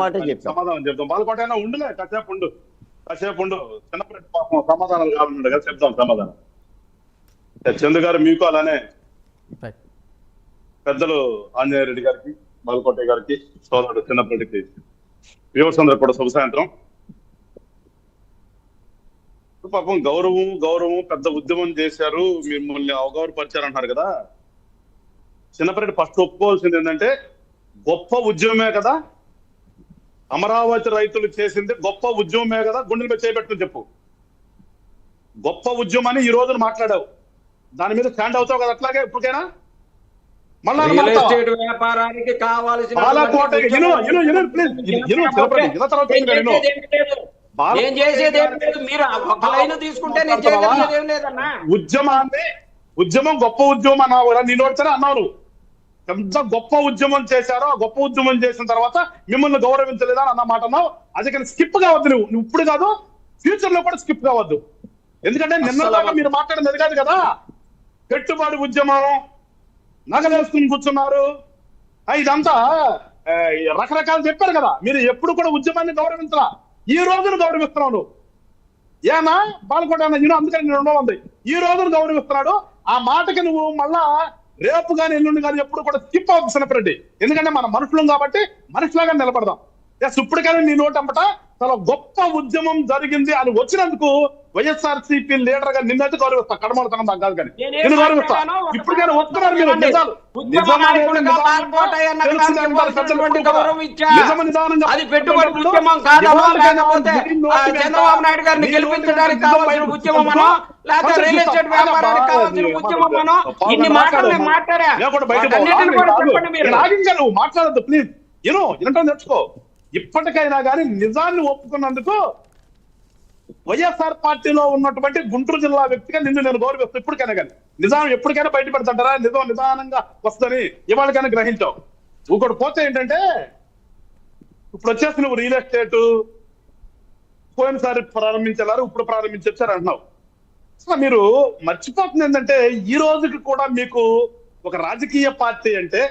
సమాధానం చెప్తాం. బాలకోట ఉండులే, కాసేపు ఉండు. చిన్నప్పటి పాపం సమాధానాలు కావాలంటే కదా చెప్తాం సమాధానం. చందు గారు మీకు అలానే పెద్దలు ఆంజనేయ రెడ్డి గారికి, బాలకోట గారికి, సోదరుడు చిన్నప్పటికి వ్యూవర్స్ అందరూ కూడా శుభ సాయంత్రం. పాపం గౌరవం పెద్ద ఉద్యమం చేశారు, మిమ్మల్ని అవగౌరవపరిచారు అంటారు కదా. చిన్నప్పటి ఫస్ట్ ఒప్పుకోవాల్సింది ఏంటంటే గొప్ప ఉద్యమమే కదా, అమరావతి రైతులు చేసింది గొప్ప ఉద్యమమే కదా, గుండెల మీద చేయబెట్టుకుని చెప్పు. గొప్ప ఉద్యమాన్ని ఈ రోజున మాట్లాడావు, దాని మీద స్టాండ్ అవుతావు కదా అట్లాగే ఇప్పటికైనా. మళ్ళా వ్యాపారానికి కావాల్సిన ఉద్యమం గొప్ప ఉద్యమం అన్నావు కదా, నీ నోడ్చనే అన్నావు. ఎంత గొప్ప ఉద్యమం చేశారో ఆ గొప్ప ఉద్యమం చేసిన తర్వాత మిమ్మల్ని గౌరవించలేదా అన్న మాట అన్నావు. అది కానీ స్కిప్ కావద్దు, నువ్వు ఇప్పుడు కాదు ఫ్యూచర్ లో కూడా స్కిప్ కావద్దు. ఎందుకంటే నిన్నదాకా మీరు మాట్లాడింది అది కాదు కదా. పెట్టుబడి ఉద్యమం, నగలేసుకుని కూర్చున్నారు, ఇదంతా రకరకాలు చెప్పారు కదా. మీరు ఎప్పుడు కూడా ఉద్యమాన్ని గౌరవించరా, ఈ రోజును గౌరవిస్తున్నావు. ఏనా బాలకోట అందుకని నేను ఉండవుంది, ఈ రోజును గౌరవిస్తున్నాడు. ఆ మాటకి నువ్వు మళ్ళా రేపు కానీ ఎల్లుండి కానీ ఎప్పుడు కూడా స్కిప్ అవ్వదు చిన్నప్పటి. ఎందుకంటే మన మనుషులం కాబట్టి మనిషిలాగా నిలబడదాం. ఇప్పటికైనా నీ నోటంపట చాలా గొప్ప ఉద్యమం జరిగింది అని వచ్చినందుకు వైఎస్ఆర్సీపీ లీడర్ గా నిన్నైతే గౌరవిస్తా, కడమడతాం కాదు కానీ నేను గౌరవిస్తా. ఇప్పటికైనా వస్తున్నారు మీరు నిజాలు. చంద్రబాబు నాయుడు గారిని గెలిపించడానికి కావాల్సిన ఉద్యమమనో లేకపోతే రియల్ ఎస్టేట్ వ్యాపారానికి కావాల్సిన ఉద్యమమనో ఇన్ని మాటలు మాట్లాడా. నువ్వు మాట్లాడద్దు ప్లీజ్, వినటం నేర్చుకో. ఇప్పటికైనా కానీ నిజాన్ని ఒప్పుకున్నందుకు వైఎస్ఆర్ పార్టీలో ఉన్నటువంటి గుంటూరు జిల్లా వ్యక్తిగా నిన్ను నేను గౌరవిస్తాను. ఇప్పటికైనా కానీ నిజాం ఎప్పటికైనా బయట పెడతాంటారా, నిదానంగా వస్తుందని ఇవాళకైనా గ్రహించావు. ఇంకోటి పోతే ఏంటంటే ఇప్పుడు వచ్చేసి నువ్వు రియల్ ఎస్టేట్ పోయినసారి ప్రారంభించారు, ఇప్పుడు ప్రారంభించారు అంటున్నావు. అసలు మీరు మర్చిపోతుంది ఏంటంటే ఈ రోజుకి కూడా మీకు ఒక రాజకీయ పార్టీ అంటే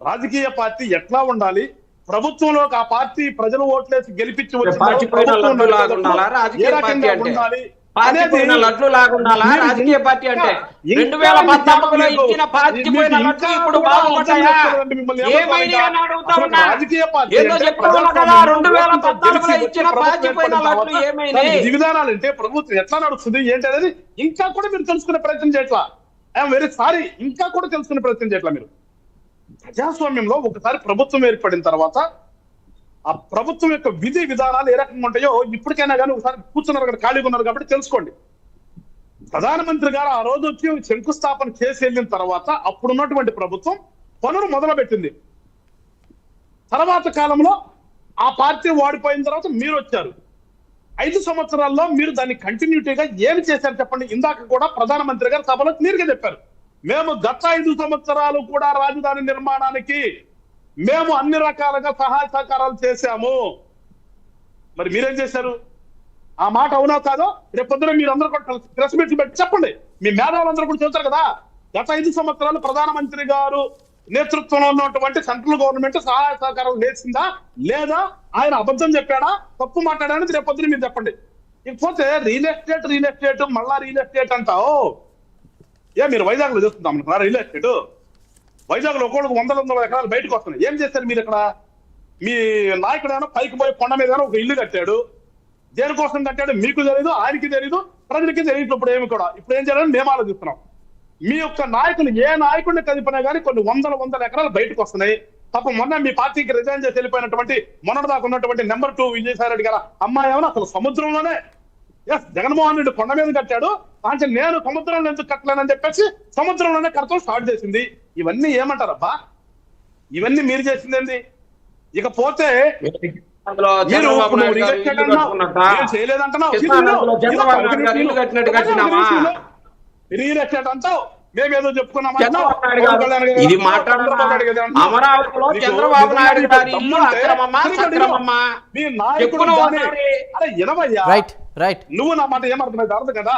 రాజకీయ పార్టీ ఎట్లా ఉండాలి, ప్రభుత్వంలో ఆ పార్టీ ప్రజలు ఓట్లేసి గెలిపించి లడ్లు లాగుండాలా రాజకీయ పార్టీ అంటే? 2014లో ఇచ్చిన పాతిపోయిన లడ్లు ఇప్పుడు బాగుపడ్డాయా? ఏమైనా అని అడుగుతా ఉన్నా. ఏదో చెప్తున్నా కదా, 2014లో ఇచ్చిన పాతిపోయిన లడ్లు ఏమైనాయి? విధానాలంటే ప్రభుత్వం ఎట్లా నడుస్తుంది ఏంటి అనేది ఇంకా కూడా మీరు తెలుసుకునే ప్రయత్నం చేయట్లా. ఐఎమ్ వెరీ సారీ, ఇంకా కూడా తెలుసుకునే ప్రయత్నం చేయట్లా. మీరు ప్రజాస్వామ్యంలో ఒకసారి ప్రభుత్వం ఏర్పడిన తర్వాత ఆ ప్రభుత్వం యొక్క విధి విధానాలు ఏ రకంగా ఉంటాయో ఇప్పటికైనా కానీ ఒకసారి కూర్చున్నారు కదా, ఖాళీగా ఉన్నారు కాబట్టి తెలుసుకోండి. ప్రధానమంత్రి గారు ఆ రోజు వచ్చి శంకుస్థాపన చేసి వెళ్ళిన తర్వాత అప్పుడున్నటువంటి ప్రభుత్వం పనులు మొదలుపెట్టింది. తర్వాత కాలంలో ఆ పార్టీ ఓడిపోయిన తర్వాత మీరు వచ్చారు. 5 సంవత్సరాల్లో మీరు దాన్ని కంటిన్యూటీగా ఏమి చేశారు చెప్పండి. ఇందాక కూడా ప్రధానమంత్రి గారు సభలో క్లియర్గా చెప్పారు, మేము గత 5 సంవత్సరాలు కూడా రాజధాని నిర్మాణానికి మేము అన్ని రకాలుగా సహాయ సహకారాలు చేశాము. మరి మీరేం చేశారు? ఆ మాట అవునా కాదో రేపు పొద్దున మీరు అందరూ కూడా ప్రెస్ మీట్లు పెట్టి చెప్పండి. మీ మేధావులందరూ కూడా చూస్తారు కదా, గత 5 సంవత్సరాలు ప్రధానమంత్రి గారు నేతృత్వంలో ఉన్నటువంటి సెంట్రల్ గవర్నమెంట్ సహాయ సహకారాలు చేసిందా లేదా, ఆయన అబద్ధం చెప్పాడా, తప్పు మాట్లాడా అనేది రేపు పొద్దున మీరు చెప్పండి. ఇకపోతే రియల్ ఎస్టేట్ మళ్ళా రియల్ ఎస్టేట్ అంటావు. మీరు వైజాగ్ లో చూస్తున్నాం రియల్ ఎస్టేట్. వైజాగ్ లో ఒక్కొక్కరికి 100 ఎకరాలు బయటకు వస్తున్నాయి. ఏం చేస్తారు మీరు ఇక్కడ? మీ నాయకుడు ఏమైనా పైకి పోయి కొండ మీద ఒక ఇల్లు కట్టాడు, దేనికోసం కట్టాడు మీకు తెలియదు, ఆయనకి తెలియదు, ప్రజలకి తెలియదు. ఇప్పుడు ఏమి కూడా ఇప్పుడు ఏం చేయాలని మేము ఆలోచిస్తున్నాం. మీ యొక్క నాయకులు ఏ నాయకుడిని కదిపినా కానీ కొన్ని 100 ఎకరాలు బయటకు వస్తున్నాయి. పాపం మొన్న మీ పార్టీకి రిజైన్ చేసి వెళ్ళిపోయినటువంటి మొన్నటిదాకా ఉన్నటువంటి నెంబర్ 2 విజయసాయి రెడ్డి గారు అమ్మాయి ఏమైనా అసలు సముద్రంలోనే జగన్మోహన్ రెడ్డి కొండ మీద కట్టాడు, అంటే నేను సముద్రంలో ఎందుకు కట్టలేనని చెప్పేసి సముద్రంలోనే కడతాం స్టార్ట్ చేసింది. ఇవన్నీ ఏమంటారబ్బా? ఇవన్నీ మీరు చేసింది ఏంది? ఇకపోతే రియల్ ఎస్టేట్ అంటావు, మేమేదో చెప్పుకున్నాం. ఇది అమరావతిలో చంద్రబాబు నాయుడు గారి ఇల్లు అక్రమమా సక్రమమా? నువ్వు నా మాట ఏమర్థమైతే అర్థం కదా.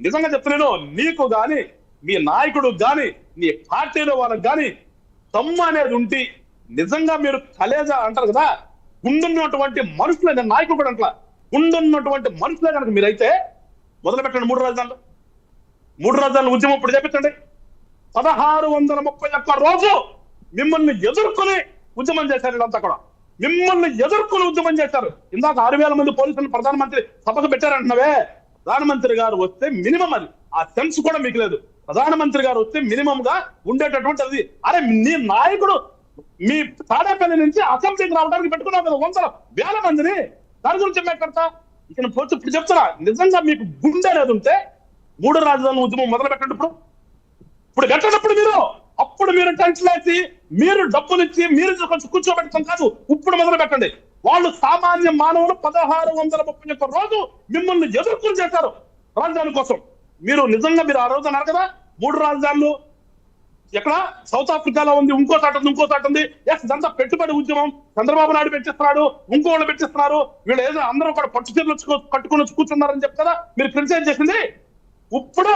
నిజంగా చెప్తున్నాను, నీకు గాని మీ నాయకుడు గాని నీ పార్టీలో వాళ్ళకి గాని దమ్ము అనేది ఉంటే నిజంగా మీరు కలేజా అంటారు కదా, గుండున్నటువంటి మనుషులే, నేను నాయకులు కూడా అట్లా గుండున్నటువంటి మనుషులే కనుక మీరైతే మొదలు పెట్టండి 3 రాజధానులు. 3 రాజధానుల ఉద్యమం ఇప్పుడు చేపించండి. 1631 రోజు మిమ్మల్ని ఎదుర్కొని ఉద్యమం చేశారు. వీళ్ళంతా కూడా మిమ్మల్ని ఎదుర్కొని ఉద్యమం చేశారు. ఇందాక 6000 మంది పోలీసులు ప్రధానమంత్రి సభకు పెట్టారంటున్నావే, ప్రధానమంత్రి గారు వస్తే మినిమం అది ఆ సెన్స్ కూడా మీకు లేదు. ప్రధానమంత్రి గారు వస్తే మినిమం గా ఉండేటటువంటి అది. అరే నీ నాయకుడు మీ తాడేపల్లి నుంచి అసెంబ్లీకి రావడానికి పెట్టుకున్నావు కదా 100,000 మందిని, దాని గురించి మాట్లాడతా ఇక్కడ పోతే ఇప్పుడు చెప్తారా? నిజంగా మీకు గుండె అనేది ఉంటే 3 రాజధానుల ఉద్యమం మొదలు పెట్టండి. ఇప్పుడు కట్టినప్పుడు అప్పుడు మీరు టెన్షన్ వేసి మీరు డబ్బులు ఇచ్చి మీరు కొంచెం కూర్చోబెట్టడం కాదు, ఇప్పుడు మొదలు పెట్టండి. వాళ్ళు సామాన్య మానవులు 1631 రోజు మిమ్మల్ని ఎదుర్కొని చేశారు రాజధాని కోసం. మీరు నిజంగా మీరు ఆ రోజు అన్నారు కదా 3 రాజధానులు ఎక్కడ సౌత్ ఆఫ్రికాలో ఉంది, ఇంకో చాట ఉంది. ఎస్ ఇదంతా పెట్టుబడి ఉద్యమం, చంద్రబాబు నాయుడు పెట్టిస్తున్నారు, ఇంకోళ్ళు పెట్టిస్తున్నారు, వీళ్ళు ఏదో అందరూ కూడా పట్టు చీరలు కట్టుకుని కూర్చున్నారని చెప్పి కదా మీరు క్రిటిసైజ్ చేసింది. ఇప్పుడు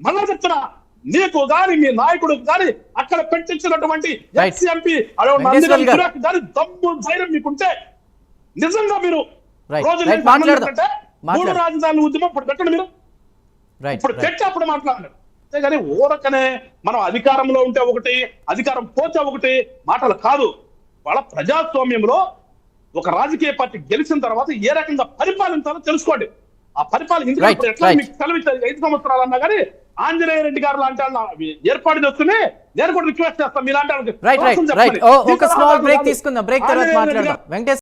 మళ్ళా చెప్తున్నా, నీకు గాని మీ నాయకుడు గాని అక్కడ పెట్టించినటువంటి ఎక్స్ఎంపీ గాని దమ్ము ధైర్యం మీకుంటే నిజంగా మీరు రోజు 3 రాజధానుల ఉద్యమం ఇప్పుడు పెట్టండి. మీరు ఇప్పుడు పెట్టి అప్పుడు మాట్లాడండి. అంతేగాని ఊరకనే మనం అధికారంలో ఉంటే ఒకటి, అధికారం పోతే ఒకటి మాటలు కాదు. వాళ్ళ ప్రజాస్వామ్యంలో ఒక రాజకీయ పార్టీ గెలిచిన తర్వాత ఏ రకంగా పరిపాలించాలో తెలుసుకోండి. ఆ పరిపాలన ఎట్లా మీకు సెలవిచ్చారు 5 సంవత్సరాలు అన్నా కానీ ఆంజనేయ రెడ్డి గారు లాంటి వాళ్ళు ఏర్పాటు చేస్తూనే నేను కూడా రిక్వెస్ట్ చేస్తాను మీలాంటి ఒక స్మాల్ బ్రేక్ తీసుకుందాం. బ్రేక్ తర్వాత మాట్లాడదాం. వెంకటేశ్వర